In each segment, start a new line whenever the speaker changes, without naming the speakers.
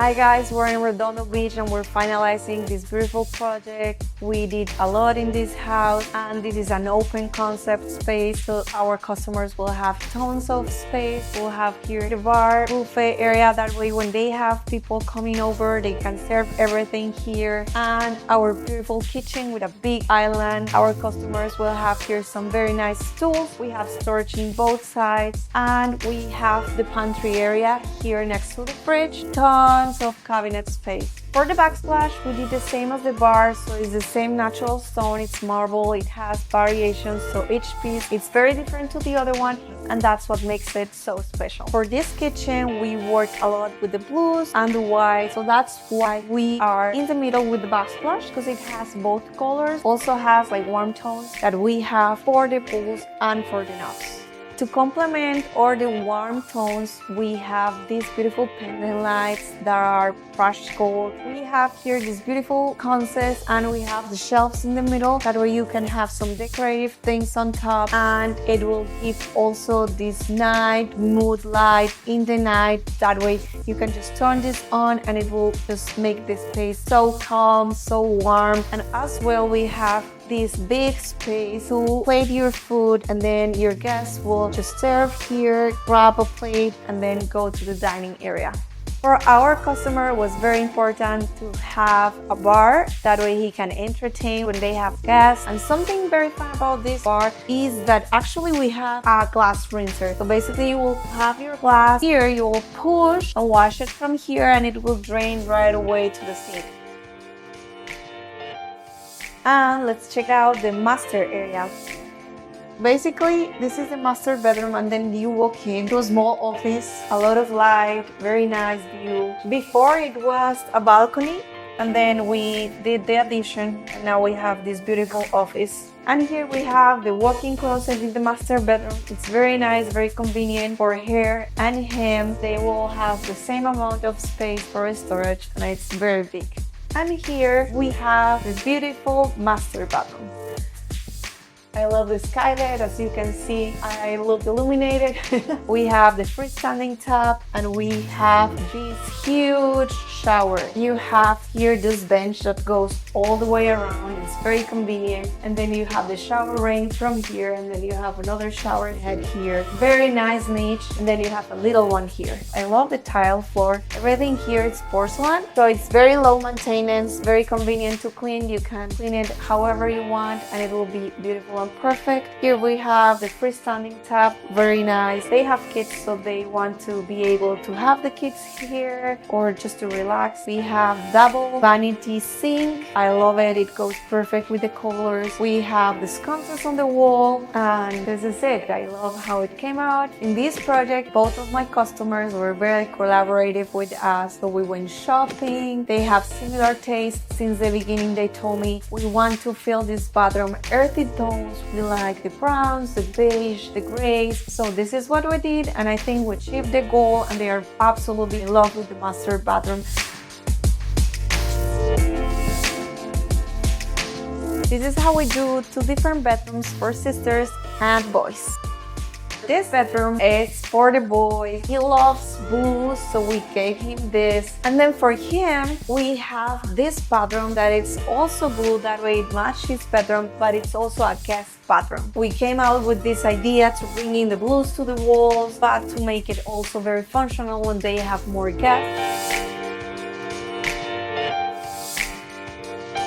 Hi guys, we're in Redondo Beach and we're finalizing this beautiful project. We did a lot in this house and this is an open concept space, so our customers will have tons of space. We'll have here the bar, buffet area, that way when they have people coming over, they can serve everything here. And our beautiful kitchen with a big island. Our customers will have here some very nice stools. We have storage in both sides and we have the pantry area here next to the fridge. Tons of cabinet space. For the backsplash, we did the same as the bar, so it's the same natural stone, it's marble, it has variations, so each piece is very different to the other one, and that's what makes it so special. For this kitchen, we worked a lot with the blues and the white, so that's why we are in the middle with the backsplash, because it has both colors. Also has like warm tones that we have for the pools and for the knobs. To complement all the warm tones, we have these beautiful pendant lights that are brushed gold. We have here these beautiful conces and we have the shelves in the middle. That way you can have some decorative things on top, and it will give also this night mood light in the night. That way you can just turn this on and it will just make this space so calm, so warm. And as well, we have this big space to plate your food, and then your guests will just serve here, grab a plate, and then go to the dining area. For our customer, it was very important to have a bar. That way he can entertain when they have guests. And something very fun about this bar is that actually we have a glass rinser. So basically you will have your glass here, you will push and wash it from here, and it will drain right away to the sink. And let's check out the master area. Basically, this is the master bedroom, and then you walk into a small office, a lot of light, very nice view. Before it was a balcony, and then we did the addition, and now we have this beautiful office. And here we have the walk-in closet in the master bedroom. It's very nice, very convenient for her and him. They will have the same amount of space for storage, and it's very big. And here we have this beautiful master bathroom. I love the skylight. As you can see, I look illuminated. We have the freestanding tub and we have this huge shower. You have here this bench that goes all the way around. It's very convenient. And then you have the shower ring from here, and then you have another shower head here. Very nice niche. And then you have a little one here. I love the tile floor. Everything here is porcelain, so it's very low maintenance, very convenient to clean. You can clean it however you want and it will be beautiful and perfect. Here we have the freestanding tub, very nice. They have kids, so they want to be able to have the kids here or just to relax. We have double vanity sink. I love it. It goes perfect with the colors. We have the sconces on the wall, and this is it. I love how it came out. In this project, both of my customers were very collaborative with us, so we went shopping. They have similar tastes. Since the beginning, they told me we want to fill this bathroom earthy tones. We like the browns, the beige, the grays. So this is what we did, and I think we achieved the goal, and they are absolutely in love with the master bathroom. This is how we do 2 different bedrooms for sisters and boys. This bedroom is for the boy. He loves blue, so we gave him this. And then for him, we have this bathroom that is also blue. That way it matches his bedroom, but it's also a guest bathroom. We came out with this idea to bring in the blues to the walls, but to make it also very functional when they have more guests.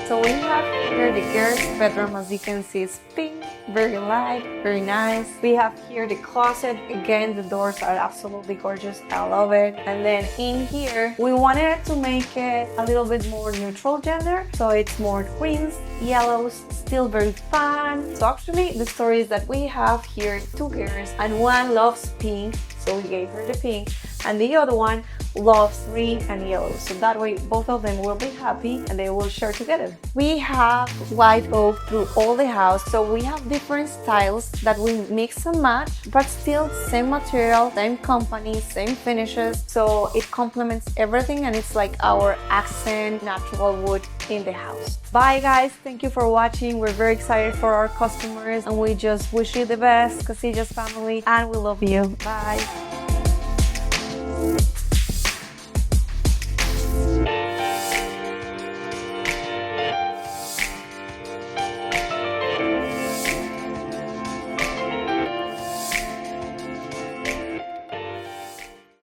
So we have here the girls' bedroom. As you can see, it's pink, very light, very nice. We have here the closet. Again, the doors are absolutely gorgeous. I love it. And then in here, we wanted to make it a little bit more neutral gender. So it's more greens, yellows, still very fun. So actually, the story is that we have here 2 girls, and one loves pink, so we gave her the pink, and the other one loves green and yellow, so that way both of them will be happy and they will share together. We have white oak through all the house, so we have different styles that we mix and match, but still same material, same company, same finishes, so it complements everything and it's like our accent natural wood in the house. Bye guys, thank you for watching. We're very excited for our customers and we just wish you the best, Casillas family, and we love you. Bye.